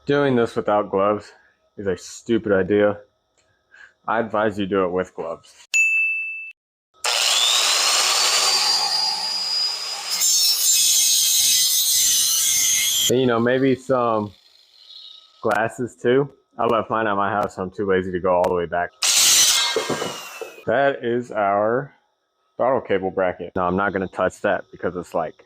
Doing this without gloves is a stupid idea. I advise you do it with gloves. And, you know, maybe some glasses too. I left mine at my house, so I'm too lazy to go all the way back. That is our throttle cable bracket. No, I'm not going to touch that because it's like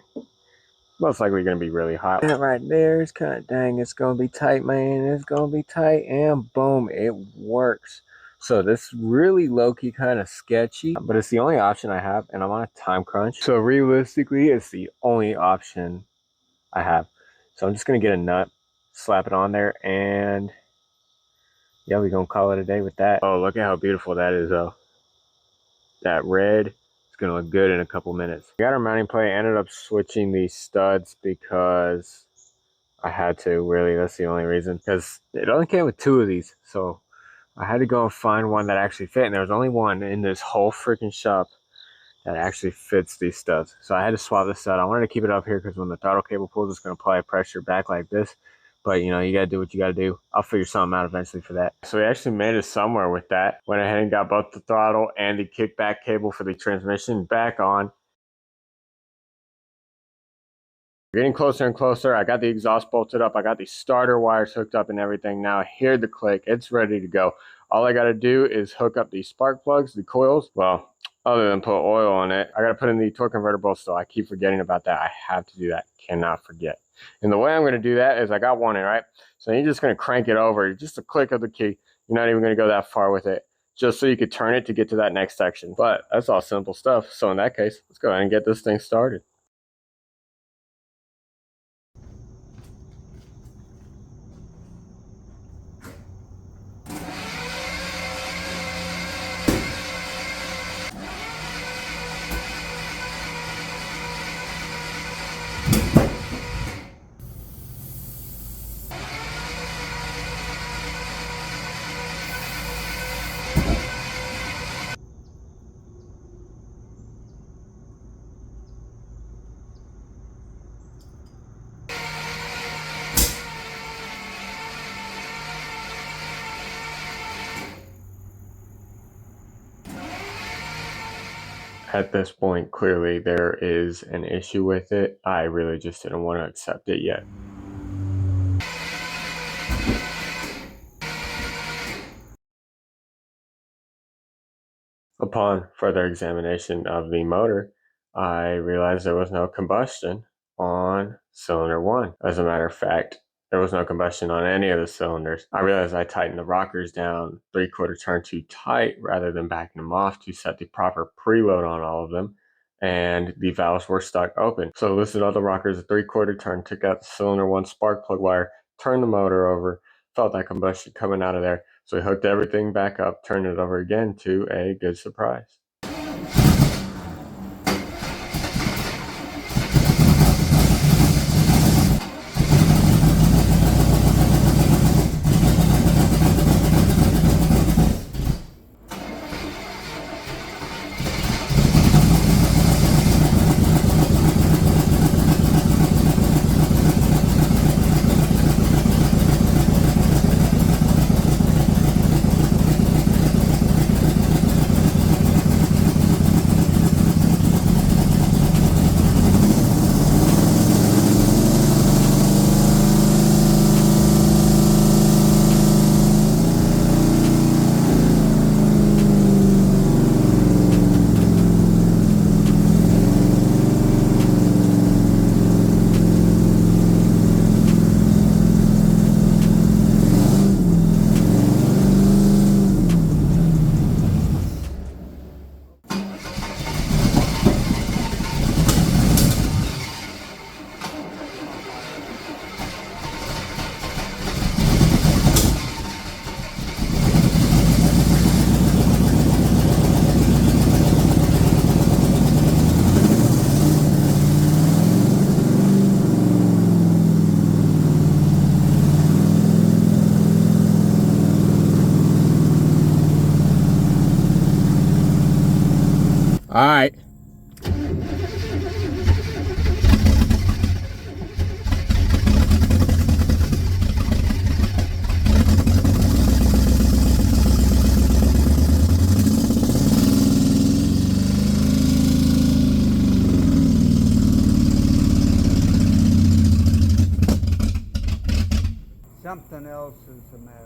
most likely going to be really hot. That right there is kind of dang. It's going to be tight, man. It's going to be tight, and boom, it works. So this really low-key kind of sketchy, but it's the only option I have, and I'm on a time crunch. So realistically, it's the only option I have. So I'm just going to get a nut, slap it on there, and yeah, we're going to call it a day with that. Oh, look at how beautiful that is, though. That red. Gonna look good in a couple minutes. We got our mounting plate. Ended up switching these studs because I had to, really. That's the only reason, because it only came with 2 of these, so I had to go and find one that actually fit, and there was only one in this whole freaking shop that actually fits these studs. So I had to swap this stud. I wanted to keep it up here because when the throttle cable pulls, it's going to apply pressure back like this. But, you know, you got to do what you got to do. I'll figure something out eventually for that. So we actually made it somewhere with that. Went ahead and got both the throttle and the kickback cable for the transmission back on. Getting closer and closer. I got the exhaust bolted up. I got the starter wires hooked up and everything. Now I hear the click. It's ready to go. All I got to do is hook up the spark plugs, the coils. Well, other than put oil on it, I got to put in the torque converter bolts still. I keep forgetting about that. I have to do that. Cannot forget. And the way I'm going to do that is I got one in, right? So you're just going to crank it over. Just a click of the key. You're not even going to go that far with it, just so you could turn it to get to that next section. But that's all simple stuff. So in that case, let's go ahead and get this thing started. At this point, clearly there is an issue with it. I really just didn't want to accept it yet. Upon further examination of the motor, I realized there was no combustion on cylinder 1. As a matter of fact, there was no combustion on any of the cylinders. I realized I tightened the rockers down 3/4 turn too tight rather than backing them off to set the proper preload on all of them, and the valves were stuck open. So I lifted all the rockers a 3/4 turn, took out the cylinder 1 spark plug wire, turned the motor over, felt that combustion coming out of there. So we hooked everything back up, turned it over again, to a good surprise. All right. Something else is the matter.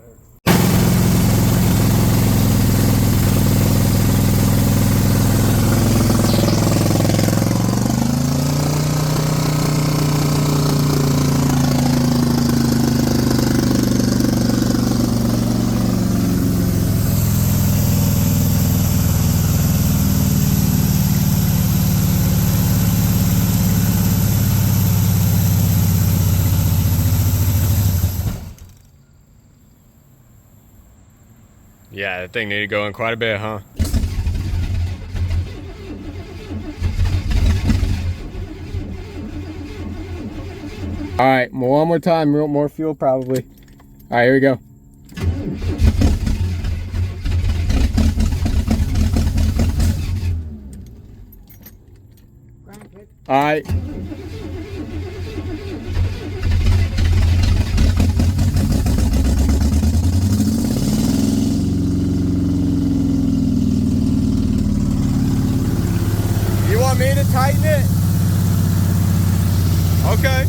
Yeah, that thing needed to go in quite a bit, huh? All right, one more time, more fuel probably. All right, here we go. All right. You want me to tighten it? Okay.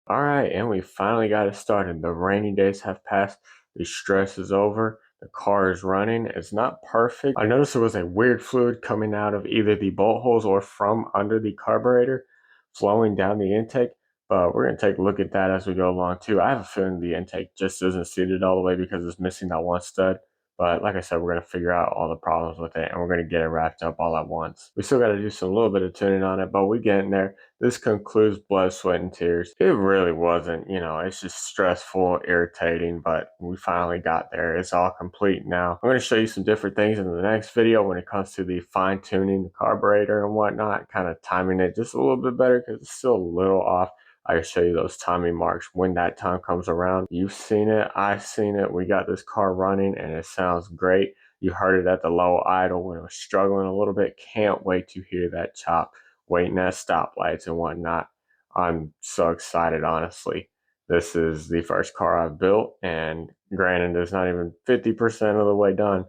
All right, and we finally got it started. The rainy days have passed. The stress is over. The car is running. It's not perfect. I noticed there was a weird fluid coming out of either the bolt holes or from under the carburetor, flowing down the intake. But we're going to take a look at that as we go along too. I have a feeling the intake just isn't seated all the way because it's missing that one stud. But like I said, we're going to figure out all the problems with it and we're going to get it wrapped up all at once. We still got to do some little bit of tuning on it, but we're getting there. This concludes Blood, Sweat, and Tears. It really wasn't, it's just stressful, irritating, but we finally got there. It's all complete now. I'm going to show you some different things in the next video when it comes to the fine-tuning the carburetor and whatnot, kind of timing it just a little bit better because it's still a little off. I can show you those timing marks when that time comes around. You've seen it, I've seen it. We got this car running and it sounds great. You heard it at the low idle when it was struggling a little bit. Can't wait to hear that chop, waiting at stoplights and whatnot. I'm so excited, honestly. This is the first car I've built, and granted, it's not even 50% of the way done.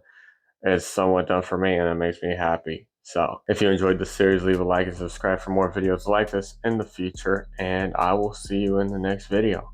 It's somewhat done for me, and it makes me happy. So if you enjoyed the series, leave a like and subscribe for more videos like this in the future, and I will see you in the next video.